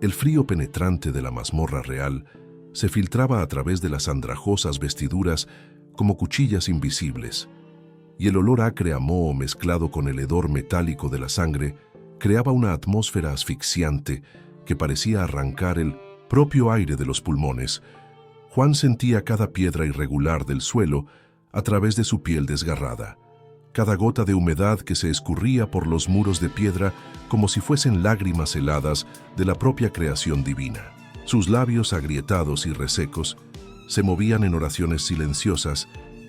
El frío penetrante de la mazmorra real se filtraba a través de las andrajosas vestiduras como cuchillas invisibles, y el olor acre a moho mezclado con el hedor metálico de la sangre creaba una atmósfera asfixiante que parecía arrancar el propio aire de los pulmones. Juan sentía cada piedra irregular del suelo a través de su piel desgarrada, cada gota de humedad que se escurría por los muros de piedra como si fuesen lágrimas heladas de la propia creación divina. Sus labios agrietados y resecos se movían en oraciones silenciosas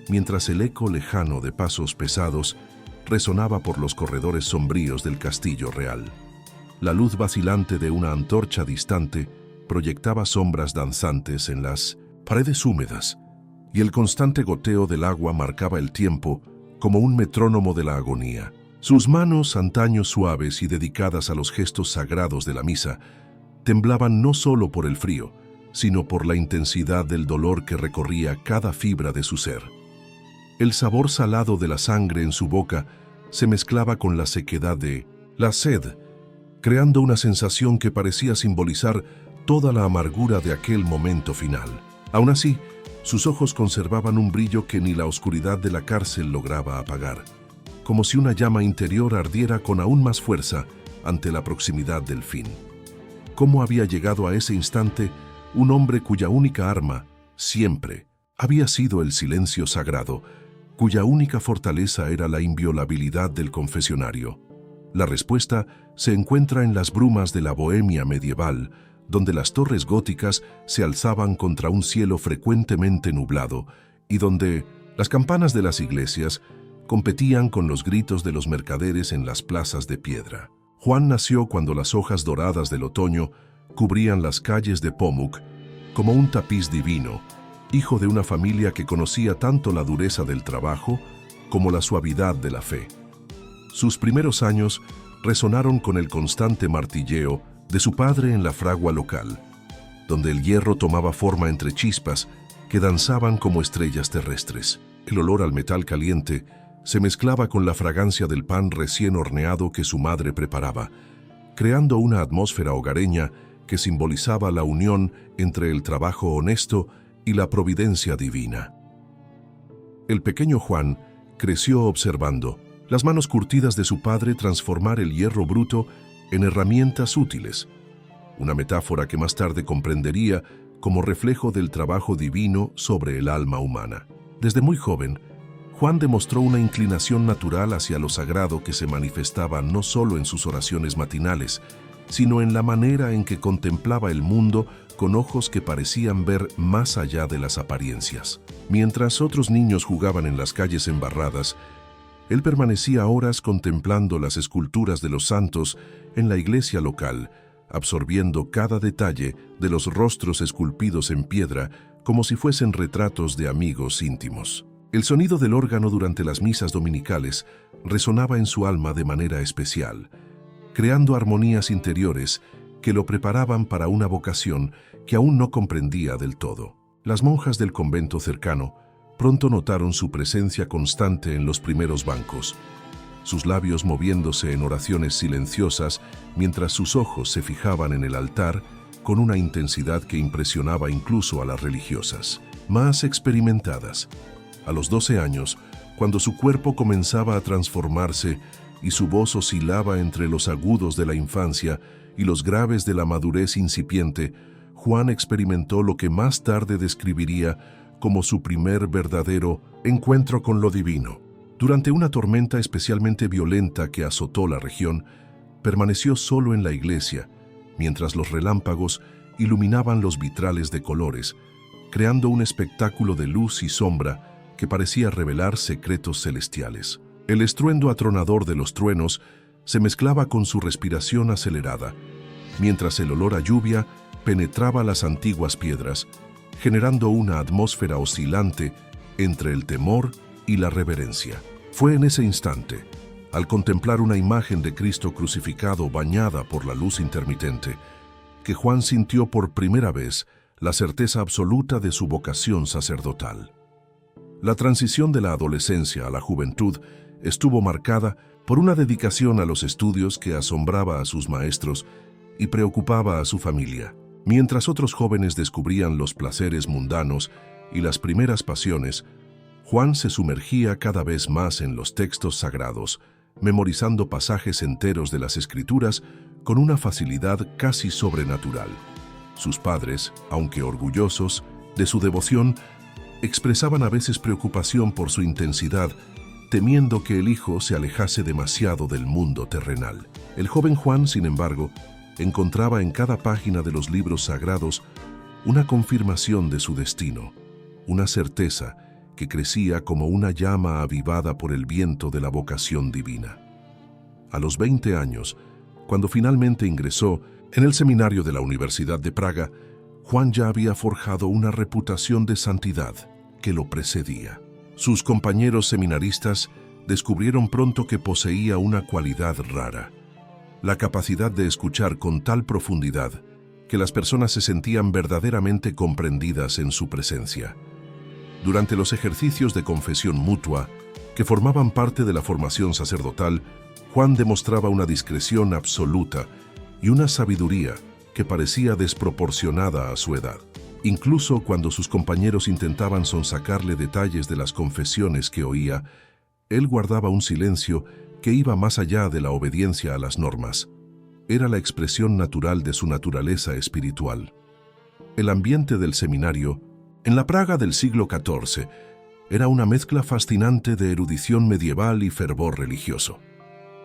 mientras el eco lejano de pasos pesados resonaba por los corredores sombríos del castillo real. La luz vacilante de una antorcha distante proyectaba sombras danzantes en las paredes húmedas, y el constante goteo del agua marcaba el tiempo como un metrónomo de la agonía. Sus manos, antaño suaves y dedicadas a los gestos sagrados de la misa, temblaban no solo por el frío, sino por la intensidad del dolor que recorría cada fibra de su ser. El sabor salado de la sangre en su boca se mezclaba con la sequedad de la sed, creando una sensación que parecía simbolizar toda la amargura de aquel momento final. Aún así, sus ojos conservaban un brillo que ni la oscuridad de la cárcel lograba apagar, como si una llama interior ardiera con aún más fuerza ante la proximidad del fin. ¿Cómo había llegado a ese instante un hombre cuya única arma, siempre, había sido el silencio sagrado, cuya única fortaleza era la inviolabilidad del confesionario? La respuesta se encuentra en las brumas de la Bohemia medieval, donde las torres góticas se alzaban contra un cielo frecuentemente nublado y donde las campanas de las iglesias competían con los gritos de los mercaderes en las plazas de piedra. Juan nació cuando las hojas doradas del otoño cubrían las calles de Pomuk como un tapiz divino, hijo de una familia que conocía tanto la dureza del trabajo como la suavidad de la fe. Sus primeros años resonaron con el constante martilleo de su padre en la fragua local, donde el hierro tomaba forma entre chispas que danzaban como estrellas terrestres. El olor al metal caliente se mezclaba con la fragancia del pan recién horneado que su madre preparaba, creando una atmósfera hogareña que simbolizaba la unión entre el trabajo honesto y la providencia divina. El pequeño Juan creció observando las manos curtidas de su padre transformar el hierro bruto en herramientas útiles, una metáfora que más tarde comprendería como reflejo del trabajo divino sobre el alma humana. Desde muy joven, Juan demostró una inclinación natural hacia lo sagrado que se manifestaba no solo en sus oraciones matinales, sino en la manera en que contemplaba el mundo con ojos que parecían ver más allá de las apariencias. Mientras otros niños jugaban en las calles embarradas, él permanecía horas contemplando las esculturas de los santos en la iglesia local, absorbiendo cada detalle de los rostros esculpidos en piedra como si fuesen retratos de amigos íntimos. El sonido del órgano durante las misas dominicales resonaba en su alma de manera especial, creando armonías interiores que lo preparaban para una vocación que aún no comprendía del todo. Las monjas del convento cercano pronto notaron su presencia constante en los primeros bancos, sus labios moviéndose en oraciones silenciosas mientras sus ojos se fijaban en el altar con una intensidad que impresionaba incluso a las religiosas más experimentadas. A los 12 años, cuando su cuerpo comenzaba a transformarse y su voz oscilaba entre los agudos de la infancia y los graves de la madurez incipiente, Juan experimentó lo que más tarde describiría como su primer verdadero encuentro con lo divino. Durante una tormenta especialmente violenta que azotó la región, permaneció solo en la iglesia, mientras los relámpagos iluminaban los vitrales de colores, creando un espectáculo de luz y sombra que parecía revelar secretos celestiales. El estruendo atronador de los truenos se mezclaba con su respiración acelerada, mientras el olor a lluvia penetraba las antiguas piedras, generando una atmósfera oscilante entre el temor y la reverencia. Fue en ese instante, al contemplar una imagen de Cristo crucificado bañada por la luz intermitente, que Juan sintió por primera vez la certeza absoluta de su vocación sacerdotal. La transición de la adolescencia a la juventud estuvo marcada por una dedicación a los estudios que asombraba a sus maestros y preocupaba a su familia. Mientras otros jóvenes descubrían los placeres mundanos y las primeras pasiones, Juan se sumergía cada vez más en los textos sagrados, memorizando pasajes enteros de las Escrituras con una facilidad casi sobrenatural. Sus padres, aunque orgullosos de su devoción, expresaban a veces preocupación por su intensidad, temiendo que el hijo se alejase demasiado del mundo terrenal. El joven Juan, sin embargo, encontraba en cada página de los libros sagrados una confirmación de su destino, una certeza que crecía como una llama avivada por el viento de la vocación divina. A los 20 años, cuando finalmente ingresó en el seminario de la Universidad de Praga, Juan ya había forjado una reputación de santidad que lo precedía. Sus compañeros seminaristas descubrieron pronto que poseía una cualidad rara: la capacidad de escuchar con tal profundidad que las personas se sentían verdaderamente comprendidas en su presencia. Durante los ejercicios de confesión mutua, que formaban parte de la formación sacerdotal, Juan demostraba una discreción absoluta y una sabiduría que parecía desproporcionada a su edad. Incluso cuando sus compañeros intentaban sonsacarle detalles de las confesiones que oía, él guardaba un silencio que iba más allá de la obediencia a las normas. Era la expresión natural de su naturaleza espiritual. El ambiente del seminario, en la Praga del siglo XIV, era una mezcla fascinante de erudición medieval y fervor religioso.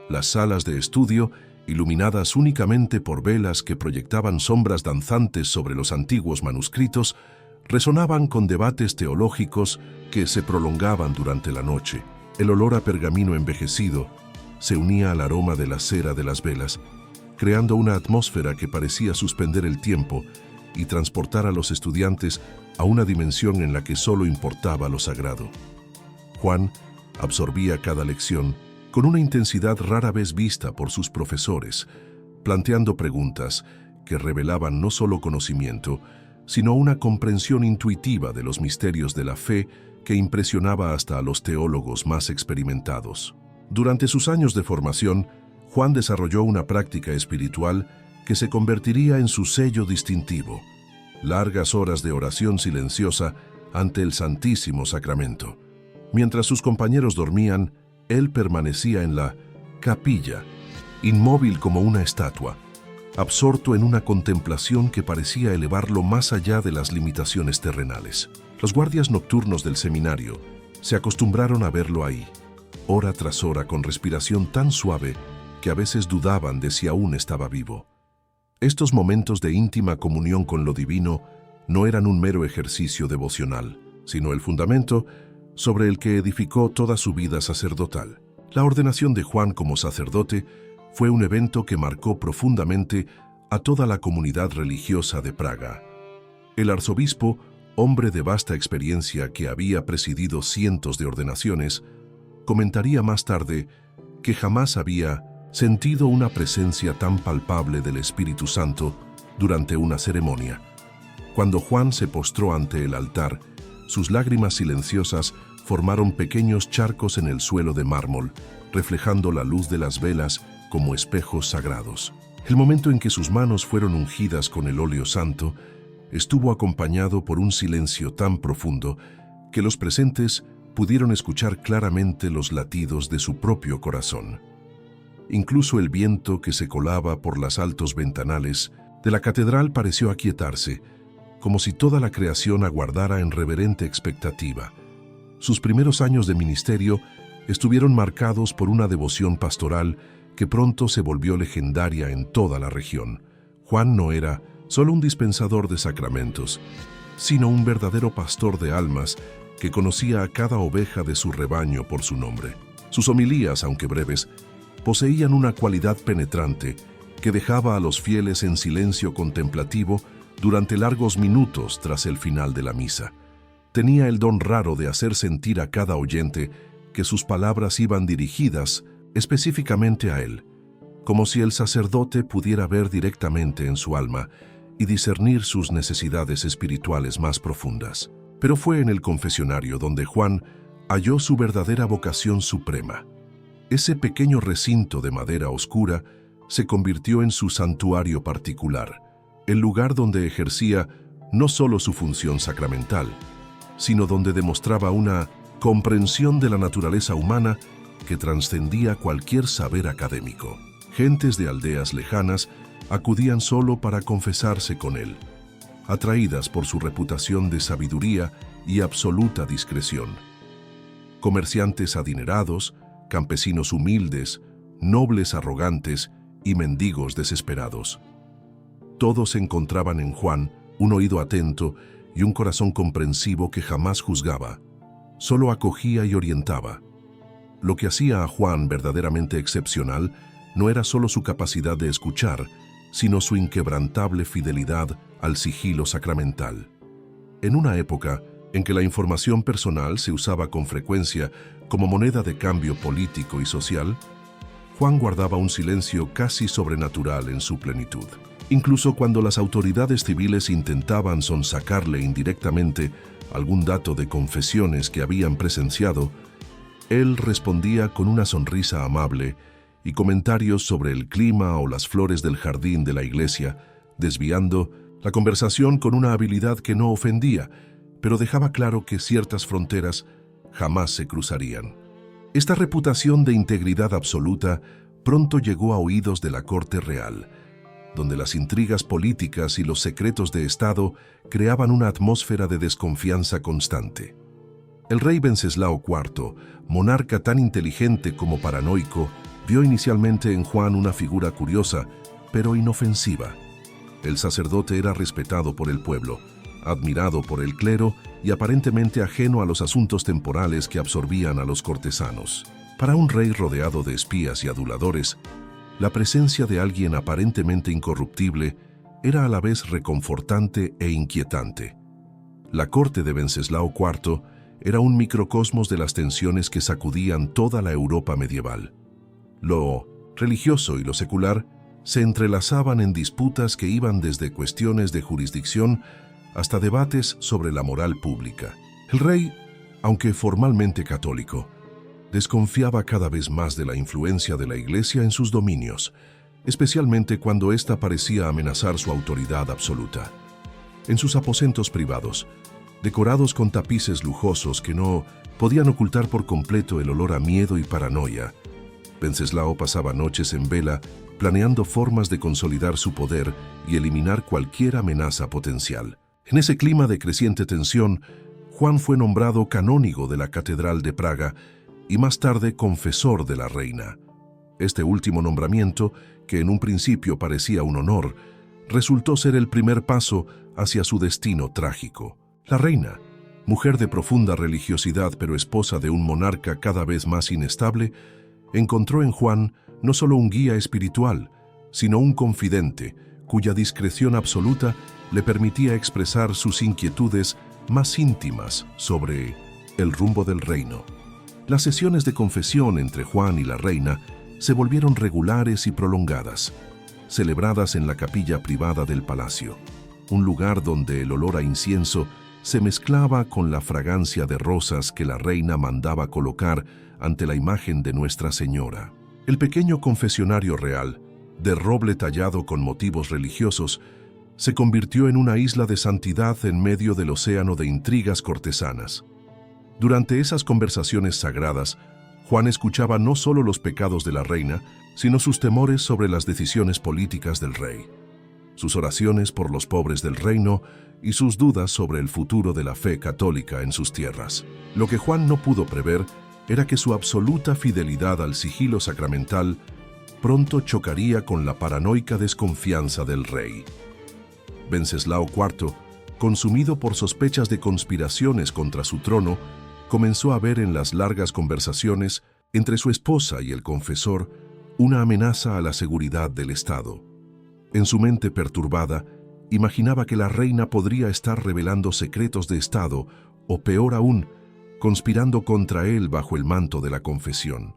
Las salas de estudio, iluminadas únicamente por velas que proyectaban sombras danzantes sobre los antiguos manuscritos, resonaban con debates teológicos que se prolongaban durante la noche. El olor a pergamino envejecido se unía al aroma de la cera de las velas, creando una atmósfera que parecía suspender el tiempo y transportar a los estudiantes a una dimensión en la que solo importaba lo sagrado. Juan absorbía cada lección con una intensidad rara vez vista por sus profesores, planteando preguntas que revelaban no solo conocimiento, sino una comprensión intuitiva de los misterios de la fe que impresionaba hasta a los teólogos más experimentados. Durante sus años de formación, Juan desarrolló una práctica espiritual que se convertiría en su sello distintivo: largas horas de oración silenciosa ante el Santísimo Sacramento. Mientras sus compañeros dormían, él permanecía en la capilla, inmóvil como una estatua, absorto en una contemplación que parecía elevarlo más allá de las limitaciones terrenales. Los guardias nocturnos del seminario se acostumbraron a verlo ahí, hora tras hora, con respiración tan suave que a veces dudaban de si aún estaba vivo. Estos momentos de íntima comunión con lo divino no eran un mero ejercicio devocional, sino el fundamento sobre el que edificó toda su vida sacerdotal. La ordenación de Juan como sacerdote fue un evento que marcó profundamente a toda la comunidad religiosa de Praga. El arzobispo, hombre de vasta experiencia que había presidido cientos de ordenaciones, comentaría más tarde que jamás había sentido una presencia tan palpable del Espíritu Santo durante una ceremonia. Cuando Juan se postró ante el altar, sus lágrimas silenciosas formaron pequeños charcos en el suelo de mármol, reflejando la luz de las velas como espejos sagrados. El momento en que sus manos fueron ungidas con el óleo santo estuvo acompañado por un silencio tan profundo que los presentes pudieron escuchar claramente los latidos de su propio corazón. Incluso el viento que se colaba por los altos ventanales de la catedral pareció aquietarse, como si toda la creación aguardara en reverente expectativa. Sus primeros años de ministerio estuvieron marcados por una devoción pastoral que pronto se volvió legendaria en toda la región. Juan no era solo un dispensador de sacramentos, sino un verdadero pastor de almas que conocía a cada oveja de su rebaño por su nombre. Sus homilías, aunque breves, poseían una cualidad penetrante que dejaba a los fieles en silencio contemplativo durante largos minutos tras el final de la misa. Tenía el don raro de hacer sentir a cada oyente que sus palabras iban dirigidas específicamente a él, como si el sacerdote pudiera ver directamente en su alma y discernir sus necesidades espirituales más profundas. Pero fue en el confesionario donde Juan halló su verdadera vocación suprema. Ese pequeño recinto de madera oscura se convirtió en su santuario particular, el lugar donde ejercía no solo su función sacramental, sino donde demostraba una comprensión de la naturaleza humana que trascendía cualquier saber académico. Gentes de aldeas lejanas acudían solo para confesarse con él, atraídas por su reputación de sabiduría y absoluta discreción. Comerciantes adinerados, campesinos humildes, nobles arrogantes y mendigos desesperados. Todos encontraban en Juan un oído atento y un corazón comprensivo que jamás juzgaba, solo acogía y orientaba. Lo que hacía a Juan verdaderamente excepcional no era solo su capacidad de escuchar, sino su inquebrantable fidelidad al sigilo sacramental. En una época en que la información personal se usaba con frecuencia como moneda de cambio político y social, Juan guardaba un silencio casi sobrenatural en su plenitud. Incluso cuando las autoridades civiles intentaban sonsacarle indirectamente algún dato de confesiones que habían presenciado, él respondía con una sonrisa amable y comentarios sobre el clima o las flores del jardín de la iglesia, desviando la conversación con una habilidad que no ofendía, pero dejaba claro que ciertas fronteras jamás se cruzarían. Esta reputación de integridad absoluta pronto llegó a oídos de la corte real, donde las intrigas políticas y los secretos de Estado creaban una atmósfera de desconfianza constante. El rey Venceslao IV, monarca tan inteligente como paranoico, vio inicialmente en Juan una figura curiosa, pero inofensiva. El sacerdote era respetado por el pueblo, admirado por el clero y aparentemente ajeno a los asuntos temporales que absorbían a los cortesanos. Para un rey rodeado de espías y aduladores, la presencia de alguien aparentemente incorruptible era a la vez reconfortante e inquietante. La corte de Venceslao IV era un microcosmos de las tensiones que sacudían toda la Europa medieval. Lo religioso y lo secular se entrelazaban en disputas que iban desde cuestiones de jurisdicción hasta debates sobre la moral pública. El rey, aunque formalmente católico, desconfiaba cada vez más de la influencia de la Iglesia en sus dominios, especialmente cuando ésta parecía amenazar su autoridad absoluta. En sus aposentos privados, decorados con tapices lujosos que no podían ocultar por completo el olor a miedo y paranoia, Venceslao pasaba noches en vela planeando formas de consolidar su poder y eliminar cualquier amenaza potencial. En ese clima de creciente tensión, Juan fue nombrado canónigo de la Catedral de Praga y más tarde confesor de la reina. Este último nombramiento, que en un principio parecía un honor, resultó ser el primer paso hacia su destino trágico. La reina, mujer de profunda religiosidad pero esposa de un monarca cada vez más inestable, encontró en Juan no solo un guía espiritual, sino un confidente cuya discreción absoluta le permitía expresar sus inquietudes más íntimas sobre el rumbo del reino. Las sesiones de confesión entre Juan y la reina se volvieron regulares y prolongadas, celebradas en la capilla privada del palacio, un lugar donde el olor a incienso se mezclaba con la fragancia de rosas que la reina mandaba colocar ante la imagen de Nuestra Señora. El pequeño confesionario real, de roble tallado con motivos religiosos, se convirtió en una isla de santidad en medio del océano de intrigas cortesanas. Durante esas conversaciones sagradas, Juan escuchaba no solo los pecados de la reina, sino sus temores sobre las decisiones políticas del rey, sus oraciones por los pobres del reino y sus dudas sobre el futuro de la fe católica en sus tierras. Lo que Juan no pudo prever era que su absoluta fidelidad al sigilo sacramental pronto chocaría con la paranoica desconfianza del rey. Venceslao IV, consumido por sospechas de conspiraciones contra su trono, comenzó a ver en las largas conversaciones entre su esposa y el confesor una amenaza a la seguridad del Estado. En su mente perturbada, imaginaba que la reina podría estar revelando secretos de Estado o, peor aún, conspirando contra él bajo el manto de la confesión.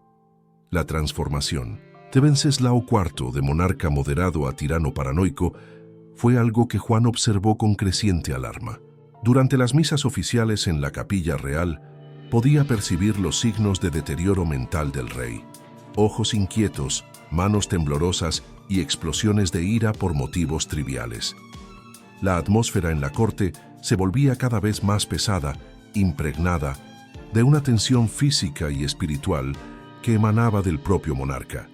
La transformación de Venceslao IV de monarca moderado a tirano paranoico fue algo que Juan observó con creciente alarma. Durante las misas oficiales en la capilla real, podía percibir los signos de deterioro mental del rey. Ojos inquietos, manos temblorosas y explosiones de ira por motivos triviales. La atmósfera en la corte se volvía cada vez más pesada, impregnada de una tensión física y espiritual que emanaba del propio monarca.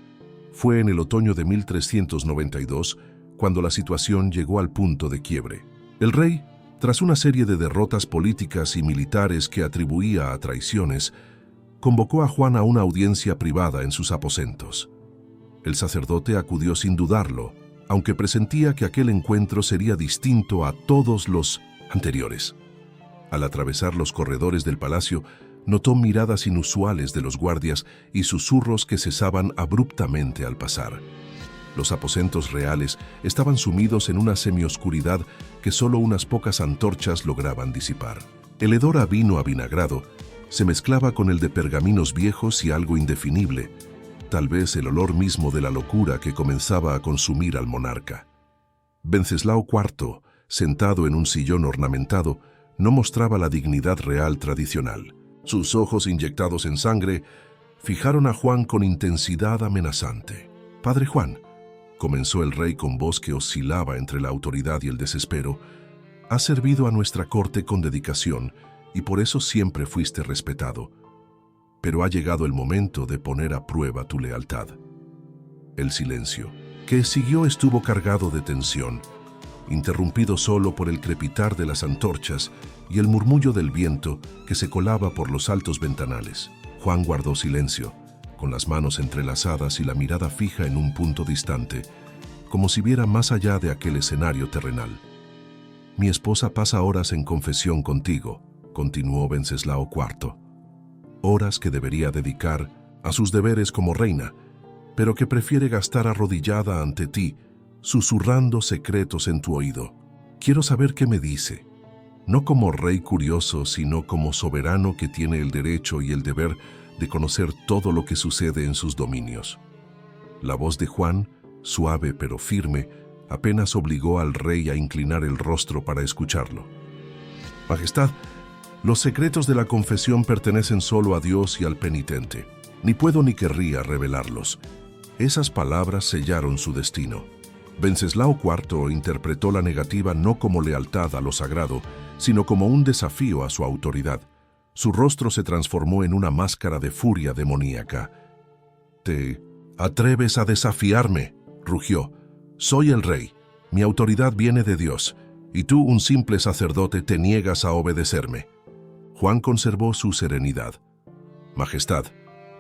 Fue en el otoño de 1392 cuando la situación llegó al punto de quiebre. El rey, tras una serie de derrotas políticas y militares que atribuía a traiciones, convocó a Juan a una audiencia privada en sus aposentos. El sacerdote acudió sin dudarlo, aunque presentía que aquel encuentro sería distinto a todos los anteriores. Al atravesar los corredores del palacio, notó miradas inusuales de los guardias y susurros que cesaban abruptamente al pasar. Los aposentos reales estaban sumidos en una semioscuridad que solo unas pocas antorchas lograban disipar. El hedor a vino avinagrado se mezclaba con el de pergaminos viejos y algo indefinible, tal vez el olor mismo de la locura que comenzaba a consumir al monarca. Wenceslao IV, sentado en un sillón ornamentado, no mostraba la dignidad real tradicional. Sus ojos inyectados en sangre fijaron a Juan con intensidad amenazante. «Padre Juan», comenzó el rey con voz que oscilaba entre la autoridad y el desespero, «has servido a nuestra corte con dedicación y por eso siempre fuiste respetado. Pero ha llegado el momento de poner a prueba tu lealtad». El silencio, que siguió, estuvo cargado de tensión, interrumpido solo por el crepitar de las antorchas y el murmullo del viento que se colaba por los altos ventanales. Juan guardó silencio, con las manos entrelazadas y la mirada fija en un punto distante, como si viera más allá de aquel escenario terrenal. «Mi esposa pasa horas en confesión contigo», continuó Wenceslao IV. «Horas que debería dedicar a sus deberes como reina, pero que prefiere gastar arrodillada ante ti, susurrando secretos en tu oído. Quiero saber qué me dice, no como rey curioso, sino como soberano que tiene el derecho y el deber de conocer todo lo que sucede en sus dominios». La voz de Juan, suave pero firme, apenas obligó al rey a inclinar el rostro para escucharlo. «Majestad, los secretos de la confesión pertenecen solo a Dios y al penitente. Ni puedo ni querría revelarlos». Esas palabras sellaron su destino. Wenceslao IV interpretó la negativa no como lealtad a lo sagrado, sino como un desafío a su autoridad. Su rostro se transformó en una máscara de furia demoníaca. «¿Te atreves a desafiarme?», rugió. «Soy el rey, mi autoridad viene de Dios, y tú, un simple sacerdote, te niegas a obedecerme». Juan conservó su serenidad. «Majestad,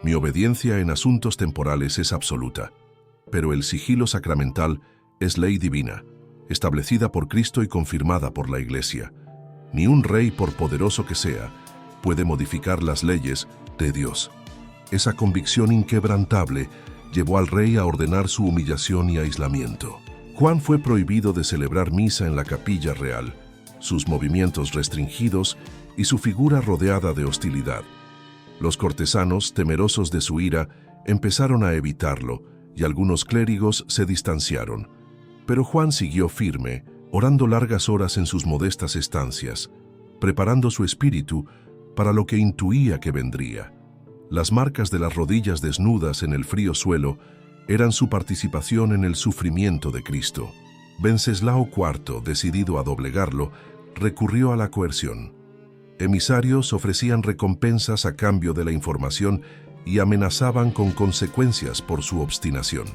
mi obediencia en asuntos temporales es absoluta, pero el sigilo sacramental es ley divina, establecida por Cristo y confirmada por la Iglesia. Ni un rey, por poderoso que sea, puede modificar las leyes de Dios». Esa convicción inquebrantable llevó al rey a ordenar su humillación y aislamiento. Juan fue prohibido de celebrar misa en la capilla real, sus movimientos restringidos y su figura rodeada de hostilidad. Los cortesanos, temerosos de su ira, empezaron a evitarlo y algunos clérigos se distanciaron. Pero Juan siguió firme, orando largas horas en sus modestas estancias, preparando su espíritu para lo que intuía que vendría. Las marcas de las rodillas desnudas en el frío suelo eran su participación en el sufrimiento de Cristo. Wenceslao IV, decidido a doblegarlo, recurrió a la coerción. Emisarios ofrecían recompensas a cambio de la información y amenazaban con consecuencias por su obstinación.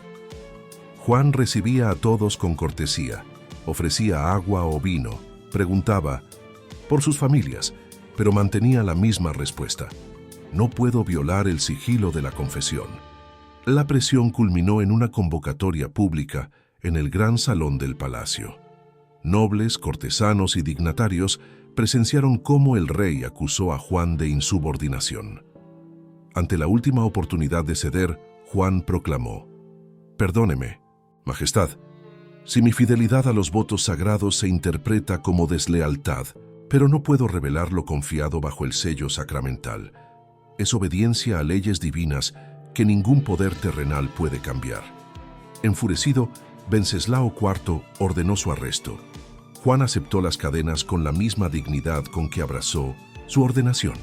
Juan recibía a todos con cortesía, ofrecía agua o vino, preguntaba por sus familias, pero mantenía la misma respuesta: «No puedo violar el sigilo de la confesión». La presión culminó en una convocatoria pública en el gran salón del palacio. Nobles, cortesanos y dignatarios presenciaron cómo el rey acusó a Juan de insubordinación. Ante la última oportunidad de ceder, Juan proclamó: «Perdóneme, Majestad, si mi fidelidad a los votos sagrados se interpreta como deslealtad, pero no puedo revelar lo confiado bajo el sello sacramental. Es obediencia a leyes divinas que ningún poder terrenal puede cambiar». Enfurecido, Wenceslao IV ordenó su arresto. Juan aceptó las cadenas con la misma dignidad con que abrazó su ordenación.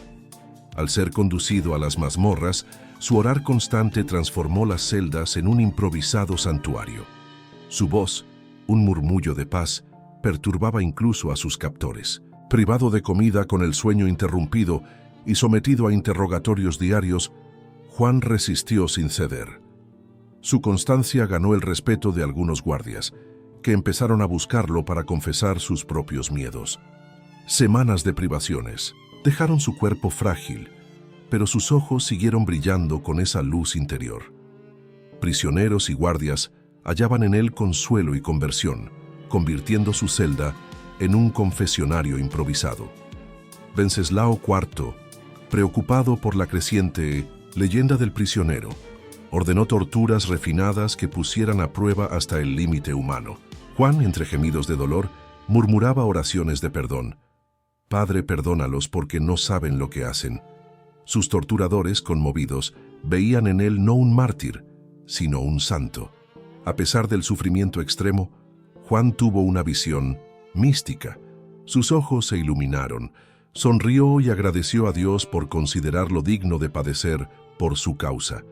Al ser conducido a las mazmorras, su orar constante transformó las celdas en un improvisado santuario. Su voz, un murmullo de paz, perturbaba incluso a sus captores. Privado de comida, con el sueño interrumpido y sometido a interrogatorios diarios, Juan resistió sin ceder. Su constancia ganó el respeto de algunos guardias, que empezaron a buscarlo para confesar sus propios miedos. Semanas de privaciones dejaron su cuerpo frágil, pero sus ojos siguieron brillando con esa luz interior. Prisioneros y guardias hallaban en él consuelo y conversión, convirtiendo su celda en un confesionario improvisado. Wenceslao IV, preocupado por la creciente leyenda del prisionero, ordenó torturas refinadas que pusieran a prueba hasta el límite humano. Juan, entre gemidos de dolor, murmuraba oraciones de perdón. «Padre, perdónalos porque no saben lo que hacen». Sus torturadores, conmovidos, veían en él no un mártir, sino un santo. A pesar del sufrimiento extremo, Juan tuvo una visión mística. Sus ojos se iluminaron, sonrió y agradeció a Dios por considerarlo digno de padecer por su causa.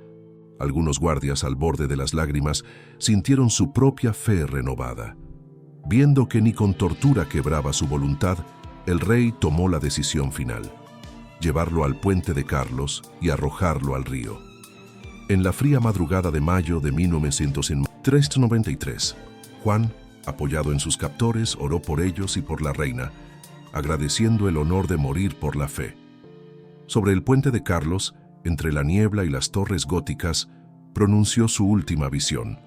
Algunos guardias, al borde de las lágrimas, sintieron su propia fe renovada. Viendo que ni con tortura quebraba su voluntad, el rey tomó la decisión final: llevarlo al puente de Carlos y arrojarlo al río. En la fría madrugada de mayo de 1393, Juan, apoyado en sus captores, oró por ellos y por la reina, agradeciendo el honor de morir por la fe. Sobre el puente de Carlos, entre la niebla y las torres góticas, pronunció su última visión: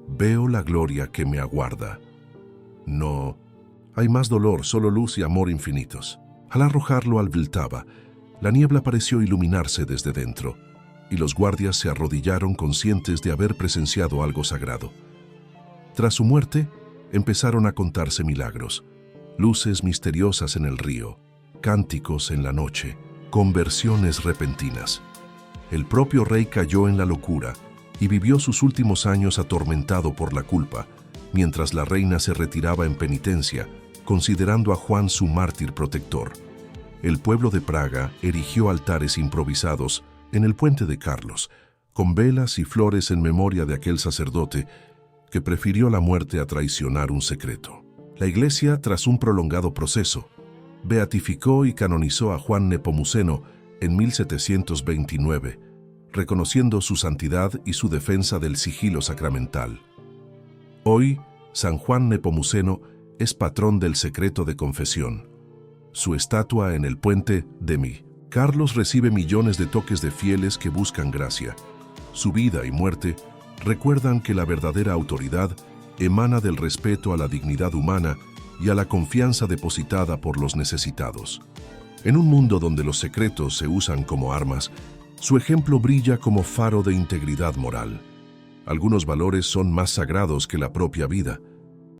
«Veo la gloria que me aguarda. No hay más dolor, solo luz y amor infinitos». Al arrojarlo al Vltava, la niebla pareció iluminarse desde dentro, y los guardias se arrodillaron conscientes de haber presenciado algo sagrado. Tras su muerte, empezaron a contarse milagros: luces misteriosas en el río, cánticos en la noche, conversiones repentinas. El propio rey cayó en la locura y vivió sus últimos años atormentado por la culpa, mientras la reina se retiraba en penitencia, considerando a Juan su mártir protector. El pueblo de Praga erigió altares improvisados en el puente de Carlos, con velas y flores en memoria de aquel sacerdote que prefirió la muerte a traicionar un secreto. La Iglesia, tras un prolongado proceso, beatificó y canonizó a Juan Nepomuceno en 1729, reconociendo su santidad y su defensa del sigilo sacramental. Hoy, San Juan Nepomuceno es patrón del secreto de confesión. Su estatua en el puente de Carlos recibe millones de toques de fieles que buscan gracia. Su vida y muerte recuerdan que la verdadera autoridad emana del respeto a la dignidad humana y a la confianza depositada por los necesitados. En un mundo donde los secretos se usan como armas, su ejemplo brilla como faro de integridad moral. Algunos valores son más sagrados que la propia vida,